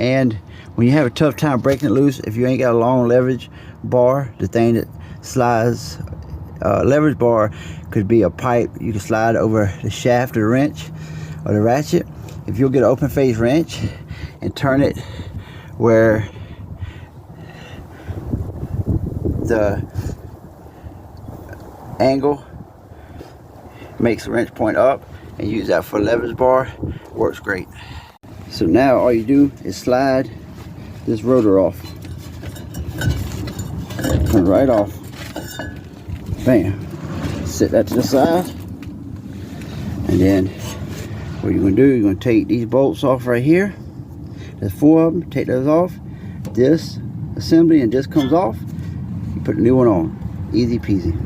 And when you have a tough time breaking it loose, if you ain't got a long leverage bar, the thing that slides, leverage bar could be a pipe. You can slide over the shaft of the wrench or the ratchet. If you'll get an open face wrench and turn it where the angle makes the wrench point up, and use that for a leverage bar, works great. So now all you do is slide this rotor off. Come right off. Bam. Set that to the side. And then what you're going to do, you're going to take these bolts off right here. There's 4 of them. Take those off. This assembly and this comes off. You put the new one on. Easy peasy.